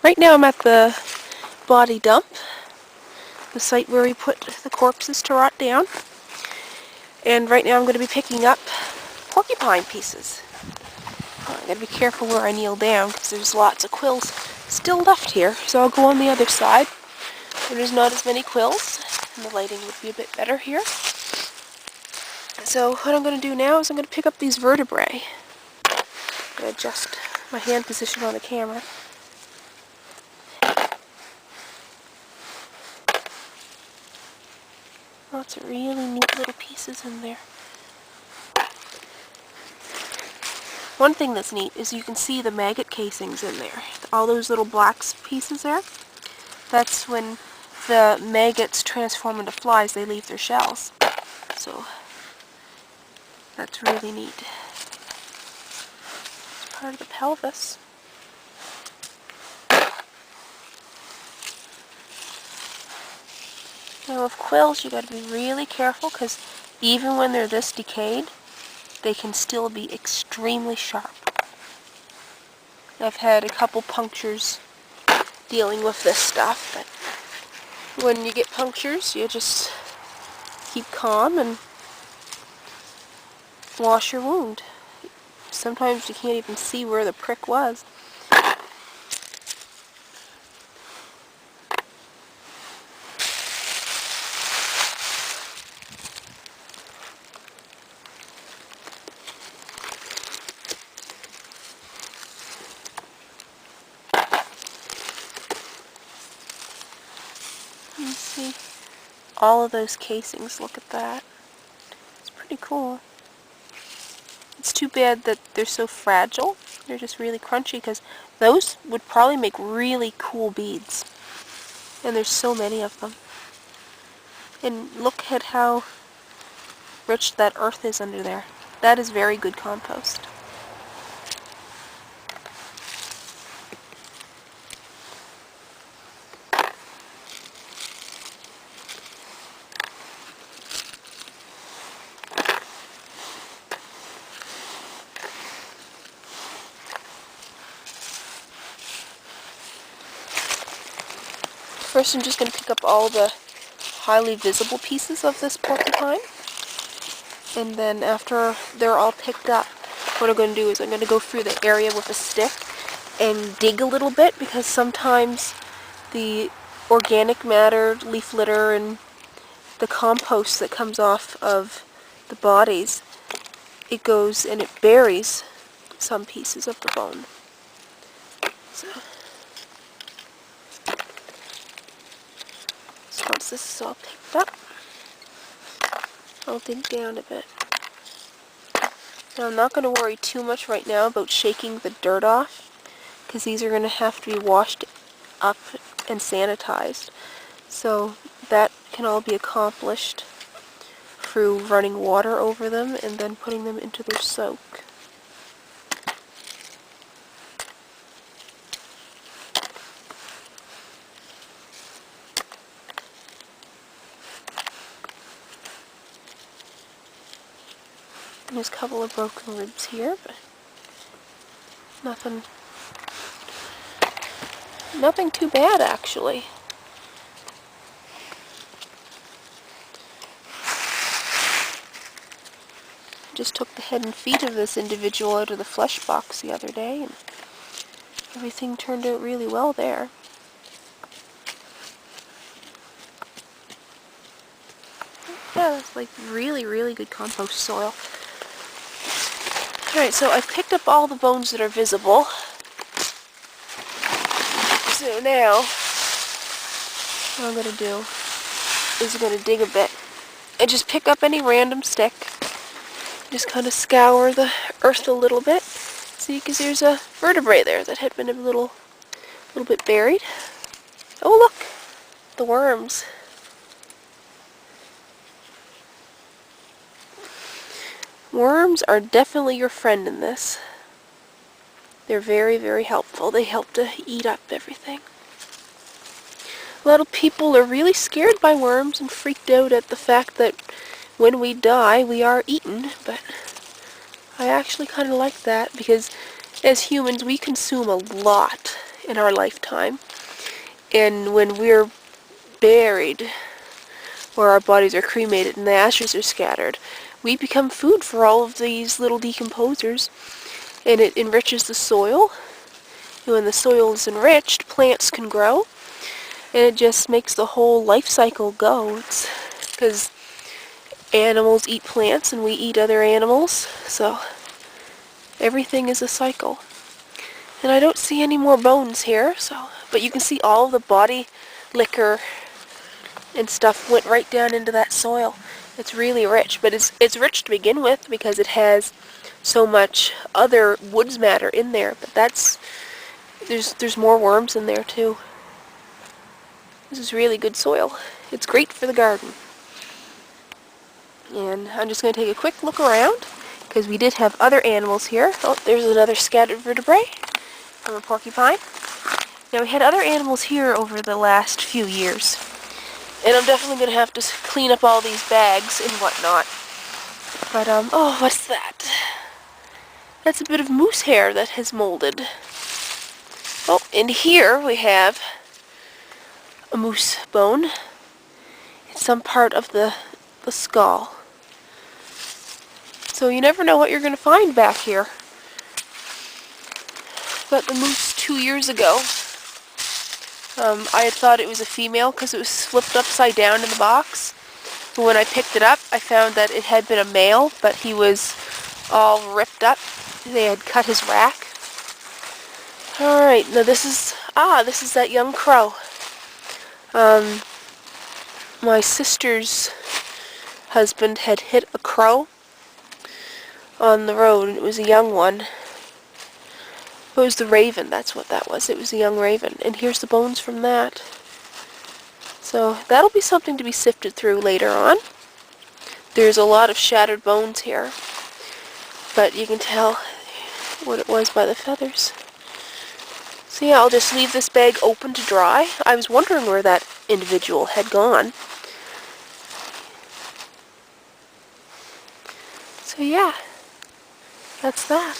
Right now I'm at the body dump, the site where we put the corpses to rot down. And right now I'm going to be picking up porcupine pieces. I gotta be careful where I kneel down because there's lots of quills still left here. So I'll go on the other side where there's not as many quills and the lighting would be a bit better here. So what I'm going to do now is I'm going to pick up these vertebrae. I'm going to adjust my hand position on the camera. Lots of really neat little pieces in there. One thing that's neat is you can see the maggot casings in there. All those little black pieces there. That's when the maggots transform into flies, they leave their shells. So that's really neat. It's part of the pelvis. Now with quills you got to be really careful because even when they're this decayed, they can still be extremely sharp. I've had a couple punctures dealing with this stuff, but when you get punctures, you just keep calm and wash your wound. Sometimes you can't even see where the prick was. You can see all of those casings. Look at that. It's pretty cool. It's too bad that they're so fragile. They're just really crunchy because those would probably make really cool beads. And there's so many of them. And look at how rich that earth is under there. That is very good compost. First I'm just going to pick up all the highly visible pieces of this porcupine. And then after they're all picked up, what I'm going to do is I'm going to go through the area with a stick and dig a little bit because sometimes the organic matter, leaf litter, and the compost that comes off of the bodies, it goes and it buries some pieces of the bone. So once this is all picked up, I'll dig down a bit. Now I'm not going to worry too much right now about shaking the dirt off because these are going to have to be washed up and sanitized. So that can all be accomplished through running water over them and then putting them into their soak. There's a couple of broken ribs here, but nothing too bad actually. Just took the head and feet of this individual out of the flesh box the other day and everything turned out really well there. Yeah, that's like really, really good compost soil. Alright, so I've picked up all the bones that are visible. So now, what I'm going to do is I'm going to dig a bit and just pick up any random stick. Just kind of scour the earth a little bit. See, because there's a vertebrae there that had been a little bit buried. Oh look, the worms. Worms are definitely your friend in this. They're very, very helpful. They help to eat up everything. A lot of people are really scared by worms and freaked out at the fact that when we die, we are eaten, but I actually kind of like that because as humans, we consume a lot, in our lifetime. And when we're buried, or our bodies are cremated and the ashes are scattered, we become food for all of these little decomposers, and it enriches the soil. And when the soil is enriched, plants can grow, and it just makes the whole life cycle go. It's because animals eat plants and we eat other animals, so everything is a cycle. And I don't see any more bones here, but you can see all the body liquor and stuff went right down into that soil. It's really rich, but it's rich to begin with because it has so much other woods matter in there. But there's more worms in there too. This is really good soil. It's great for the garden. And I'm just going to take a quick look around because we did have other animals here. Oh, there's another scattered vertebrae from a porcupine. Now we had other animals here over the last few years. And I'm definitely going to have to clean up all these bags and whatnot. But, oh, what's that? That's a bit of moose hair that has molded. Oh, and here we have a moose bone. It's some part of the skull. So you never know what you're going to find back here. But the moose 2 years ago, I had thought it was a female because it was flipped upside down in the box. But when I picked it up, I found that it had been a male, but he was all ripped up. They had cut his rack. Alright, now this is that young crow. My sister's husband had hit a crow on the road, and it was a young one. It was the raven, that's what that was. It was a young raven. And here's the bones from that. So that'll be something to be sifted through later on. There's a lot of shattered bones here, but you can tell what it was by the feathers. So yeah, I'll just leave this bag open to dry. I was wondering where that individual had gone. So yeah, that's that.